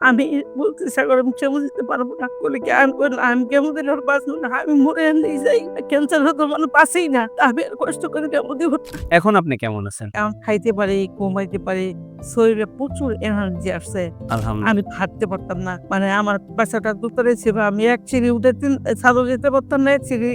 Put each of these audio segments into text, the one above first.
আমি বলতে সাগর আমি কেমো দিতে পারবো না বলে কি আমি বললাম আমি কেমো দিলে ওর বাঁচবো না আমি মরে নিয়ে যাই ক্যান্সার হতো মানে বাঁচেই না আমি আর কষ্ট করে কেমো দিব এখন আপনি কেমন আছেন? এখন খাইতে পারি ঘুমাইতে পারি শরীরে প্রচুর এনার্জি আসছে আলহামদুলিল্লাহ। আমি হাঁটতে পারতাম না মানে আমার বাসাটা দুতরে ছিল আমি এক সিঁড়ি উঠে ছাদও যেতে পারতাম না এক সিঁড়ি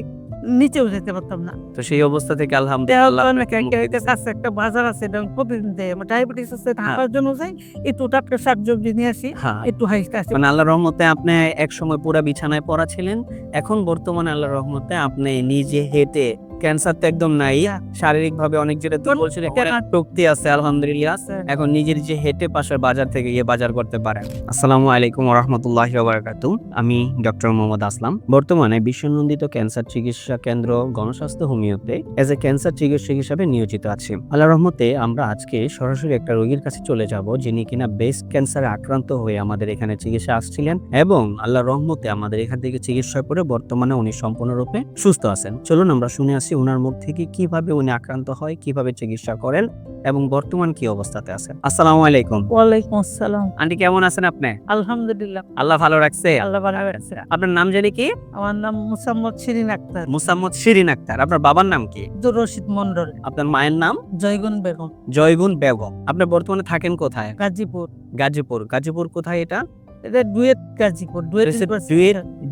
নিচেও যেতে পারতাম না তো সেই অবস্থা থেকে দেওয়া আলহামদুলিল্লাহ তো আপনাকে মুক্তি দিয়েছে। কাছে একটা বাজার আছে এবং প্রতিদিন দেয় আমার ডায়াবেটিস আছে ঢাকার জন্য যাই একটু টাটকা শাকসবজি নিয়ে আসি হ্যাঁ, একটু হাসতে আসি মানে আল্লাহর রহমতে আপনি একসময় পুরা বিছানায় পড়া ছিলেন। এখন বর্তমানে আল্লাহর রহমতে আপনি নিজে হেঁটে ক্যান্সার তো একদম নাই। শারীরিকভাবে অনেক যেটা দুর্বল ছিলেন, এখন শক্তি আছে আলহামদুলিল্লাহ। এখন নিজের যে হেঁটে পাশের বাজার থেকে গিয়ে বাজার করতে পারেন। আসসালামু আলাইকুম ওয়া রাহমাতুল্লাহি ওয়া বারাকাতুহু। আমি ডক্টর মোহাম্মদ আসলাম। বর্তমানে বিশ্বনন্দিত ক্যান্সার চিকিৎসা কেন্দ্র গণস্বাস্থ্য হোমিওতে এজ এ ক্যান্সার চিকিৎসক হিসেবে নিয়োজিত আছি। আল্লাহর রহমতে আমরা আজকে সরাসরি একটা রোগীর কাছে চলে যাব যিনি কিনা ব্রেস্ট ক্যান্সারে আক্রান্ত হয়ে আমাদের এখানে চিকিৎসা আসছিলেন এবং আল্লাহর রহমতে আমাদের এখান থেকে চিকিৎসা করে বর্তমানে উনি সম্পূর্ণরূপে সুস্থ আছেন। চলুন আমরা শুনে আসি ওনার মুখ থেকে কিভাবে উনি আক্রান্ত হয়, কিভাবে চিকিৎসা করেন এবং বর্তমান কি অবস্থাতে আছেন। আসসালামু আলাইকুম। ওয়ালাইকুম আসসালাম আন্টি কেমন আছেন আপনি? আলহামদুলিল্লাহ আল্লাহ ভালো রাখছে। আল্লাহ ভালো রাখছে। আপনার নাম জানি কি? আমার নাম মুসাম্মদ শিরিন আক্তার মুসাম্মদ শিরিন আক্তার। আপনার বাবার নাম কি? আব্দুর রশিদ মন্ডল আপনার মায়ের নাম? জয়গুন বেগম জয়গুন বেগম। আপনি বর্তমানে থাকেন কোথায়? গাজীপুর গাজীপুর। গাজীপুর কোথায় এটা? এটা ডুয়েট গাজীপুর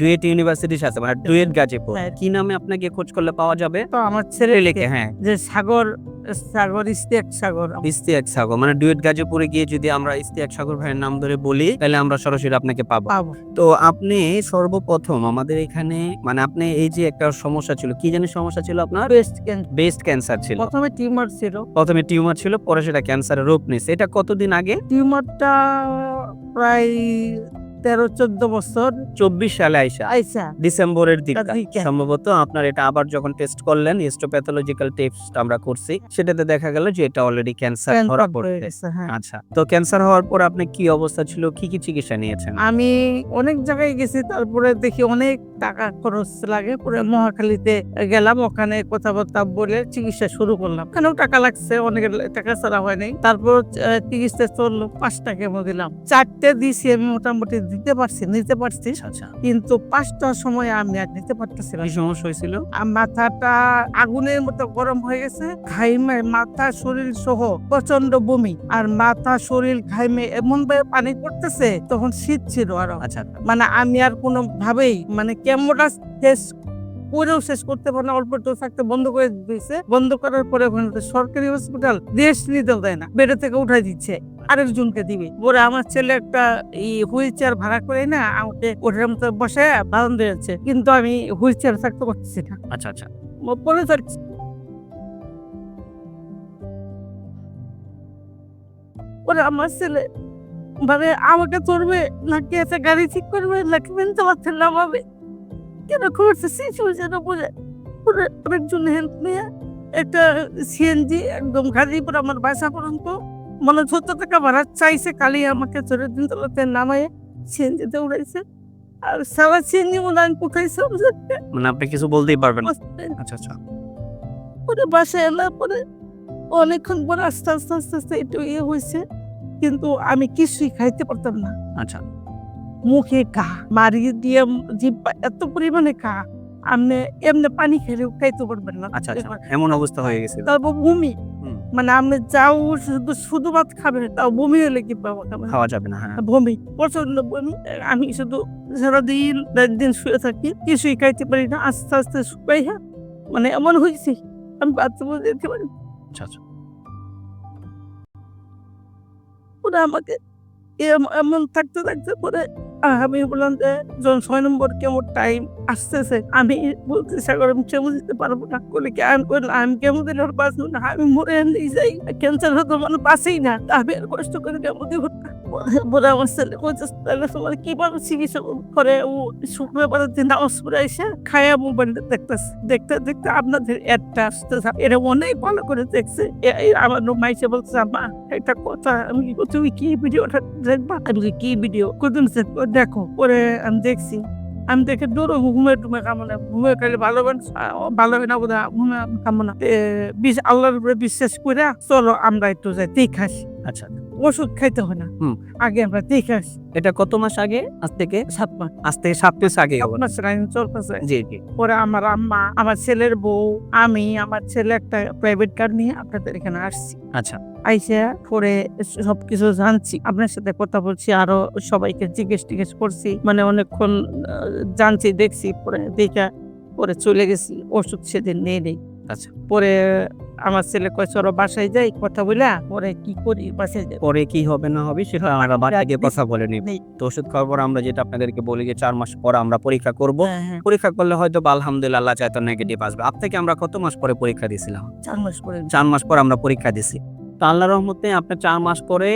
ডুয়েট ইউনিভার্সিটির সাথে মানে ডুয়েট গাজীপুর। হ্যাঁ। কি নামে আপনাকে খোঁজ করলে পাওয়া যাবে? তো আমার ছেলে লিখে হ্যাঁ যে সাগর সাগর ইস্তিয়াক সাগর ইস্তিয়াক সাগর মানে ডুয়েট গাজীপুরে গিয়ে যদি আমরা ইস্তিয়াক সাগর ভাইয়ের নাম ধরে বলি তাহলে আমরা সরাসরি আপনাকে পাবো। পাবো তো আপনি সর্বপ্রথম আমাদের এখানে মানে আপনি এই যে একটা সমস্যা ছিল, কি জানি সমস্যা ছিল আপনার? ব্রেস্ট ক্যান্সার ছিল। প্রথমে টিউমার ছিল প্রথমে টিউমার ছিল, পরে সেটা ক্যান্সারের রূপ নিয়েছে। এটা কতদিন আগে? টিউমারটা প্রায় 13-14 বছর 24 সালে আইসা ডিসেম্বরের দিকে দিকে। সম্ভবত আপনার এটা আবার যখন টেস্ট করলেন হিস্টোপ্যাথোলজিক্যাল টেস্ট আমরা করছি, সেটাতে দেখা গেল যে এটা অলরেডি ক্যান্সার ধরা পড়েছে। হ্যাঁ। আচ্ছা, তো ক্যান্সার হওয়ার পর আপনি কি অবস্থা ছিল, কি কি চিকিৎসা নিয়েছেন? আমি অনেক জায়গায় গেছি তারপরে দেখি অনেক টাকা খরচ লাগে পরে মহাখালীতে গেলাম ওখানে কথাবার্তা বলে চিকিৎসা শুরু করলাম ওখানেও টাকা লাগছে অনেক টাকা ছাড়া হয় নাই তারপর চিকিৎসা চললো 5টা কেমো দিলাম 4টে দিছি আমি মোটামুটি নিতে পারছি আচ্ছা, কিন্তু 5টার সময় আমি আর নিতে পারতেছি না কি সমস্যা হয়েছিল? মাথাটা আগুনের মতো গরম হয়ে গেছে ঘাইমে মাথা শরীর সহ প্রচন্ড বমি আর মাথা শরীর ঘাইমে এমন ভাবে পানি পড়তেছে তখন শীত ছিল আরো আচ্ছা, মানে আমি আর কোনো ভাবেই মানে কেমোটা শেষ করতে পারে না অল্প একটু থাকতে বন্ধ করে দিয়েছে বন্ধ করার পরে ওখানে সরকারি হসপিটাল রেস্ট নিতেও দেয় না বেডে থেকে উঠাই দিচ্ছে আরেকজনকে দিবে পরে আমার ছেলে একটা হুইল চেয়ার ভাড়া করে না আমাকে ওটার মতো বসে বাঁধন দিয়েছে কিন্তু আমি হুইল চেয়ার থাকতে পারছি না আচ্ছা, আচ্ছা, পরে থাকছি পরে আমার ছেলে মানে আমাকে ধরবে নাকি একটা গাড়ি ঠিক করবে নাকি মেনতে পারছেন না ভাবে কেন করছে সিচুয়েশন বুঝে পরে আরেকজন হেল্প নিয়ে একটা সিএনজি একদম গাজীপুর আমার বাসা পর্যন্ত মানে 70 টাকা ভাড়া চাইছে কালি আমাকে চলে দিন তলাতে নামায় সিএনজিতে উড়াইছে আর সারা সিএনজি মনে আমি কোথাইছে মানে আপনি কিছু বলতেই পারবেন না। আচ্ছা, আচ্ছা, পরে বাসায় এলার পরে অনেকক্ষণ পরে আস্তে আস্তে আস্তে আস্তে একটু হয়েছে কিন্তু আমি কিছুই খাইতে পারতাম না আচ্ছা, মুখে ঘা মারিয়ে দিয়ে জিব্বা এত পরিমাণে ঘা আপনি এমনি পানি খেলেও খাইতে পারবেন না আচ্ছা, আচ্ছা, এমন অবস্থা হয়ে গেছিল। তারপর বমি হুম। মানে আপনি যাও শুধু ভাত খাবেন তাও বমি হলে কি পাবো খাওয়া যাবে না। হ্যাঁ, বমি প্রচন্ড বমি আমি শুধু সারাদিন দিন শুয়ে থাকি কিছুই খাইতে পারি না আস্তে আস্তে শুকাইয়া মানে এমন হয়েছে আমি বাথরুমে যেতে পারি না। আচ্ছা, আচ্ছা, ওরা আমাকে এমন থাকতে থাকতে পরে আমি বললাম যে যখন 6 নম্বর কেমন টাইম আসতেছে আমি বলতে সাগর আমি কেমো দিতে পারবো না বলে কি আমি বললাম আমি কেমো দিলে ওর বাঁচবো না আমি মরে নিয়ে যাই ক্যান্সার হতো মানে বাঁচেই না আমি আর কষ্ট করে কেমো দিব না বলে আমার ছেলে বলছে তাহলে তোমার কিভাবে চিকিৎসা করে ও শুক্রবার দিন নামাজ পড়ে এসে খায়া মোবাইলটা দেখতেছে দেখতে দেখতে আপনাদের অ্যাডটা আসতেছে এটা অনেক ভালো করে দেখছে আমার মাইসে বলছে মা একটা কথা আমি তুমি কি ভিডিওটা দেখবা আমি কি ভিডিও কোন দেখো পরে আমি দেখছি আমি দেখে দৌড়ো ঘুমে কামনা ঘুমে খাইলে ভালো হয় না বোধ ঘুমে কামনা আল্লাহর উপরে বিশ্বাস করে চলো আমরা একটু যাই ঠিক আসি আচ্ছা, ওষুধ খাইতে হয় না। হুম। আগে আমরা দেখে আসি। এটা কত মাস আগে? আজ থেকে 7 মাস। আজ থেকে 7 মাস আগে হবে। আপনার লাইন চলতেছে। জি, জি। পরে আমার আম্মা, আমার ছেলের বউ, আমি, আমার ছেলে একটা প্রাইভেট কার নিয়ে আপনাদের এখানে আসছি। আচ্ছা। আইসা পরে সবকিছু জানছি, আপনার সাথে কথা বলছি, আরো সবাইকে জিজ্ঞেস করছি, মানে অনেকক্ষণ জানছি, দেখছি, পরে দেখা পরে চলে গেছি। ওষুধ সেদিন নেই। আচ্ছা। পরে আমার ছেলে কয় চলো বাসায় যাই, কথা বলা পরে কি করি, বাসায় যাই। পরে কি হবে না হবে সেটা আমরা বাড়িতে গিয়ে কথা বলে নিব। নেই। তো ওষুধ খাওয়ার পর আমরা যেটা আপনাদেরকে বলি যে 4 মাস পর আমরা পরীক্ষা করব। হ্যাঁ, পরীক্ষা করলে হয়তো বা আলহামদুলিল্লাহ আল্লাহ চাইতো নেগেটিভ আসবে। আপ থেকে আমরা কত মাস পরে পরীক্ষা দিয়েছিলাম? 4 মাস পরে 4 মাস পর আমরা পরীক্ষা দিছি। তো আল্লাহর রহমতে আপনি 4 মাস পরে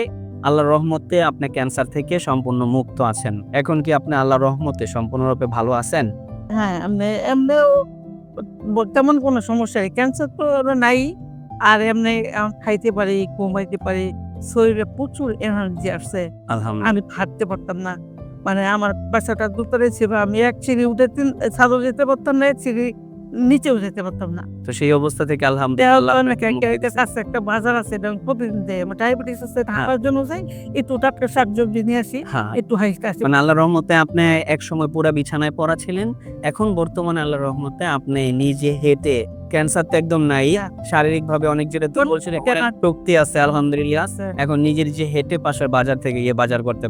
আল্লাহর রহমতে আপনি ক্যান্সার থেকে সম্পূর্ণ মুক্ত আছেন। এখন কি আপনি আল্লাহর রহমতে সম্পূর্ণরূপে ভালো আছেন? হ্যাঁ, এমনিও তেমন কোনো সমস্যা নেই। ক্যান্সার তো নাই। আর এমনি খাইতে পারি, ঘুমাইতে পারি। শরীরে প্রচুর এনার্জি আসছে। আলহামদুলিল্লাহ। আমি হাঁটতে পারতাম না। মানে আমার বাসাটা দোতলায় ছিল। আমি এক সিঁড়ি উঠে ছাদেও যেতে পারতাম না, এক সিঁড়ি নিচেও যেতে পারতাম না। তো সেই অবস্থা থেকে দেওয়া আলহামদুলিল্লাহ তো আপনাকে মুক্তি দিছে। কাছে একটা বাজার আছে, এটা আমি প্রতিদিন যাই। আমার ডায়াবেটিস আছে, ঢাকার জন্য যাই। একটু টাটকা শাকসবজি নিয়ে আসি, হ্যাঁ। একটু হাইস্টা আসি। মানে আল্লাহর রহমতে আপনি একসময় পুরা বিছানায় পড়া ছিলেন। এখন বর্তমানে আল্লাহর রহমতে আপনি নিজে হেঁটে ক্যান্সার তো একদম নাই। শারীরিকভাবে অনেক যেটা তো বলছিলেন শক্তি আছে আলহামদুলিল্লাহ। এখন নিজের যে হেঁটে পাশের বাজার থেকে গিয়ে বাজার করতে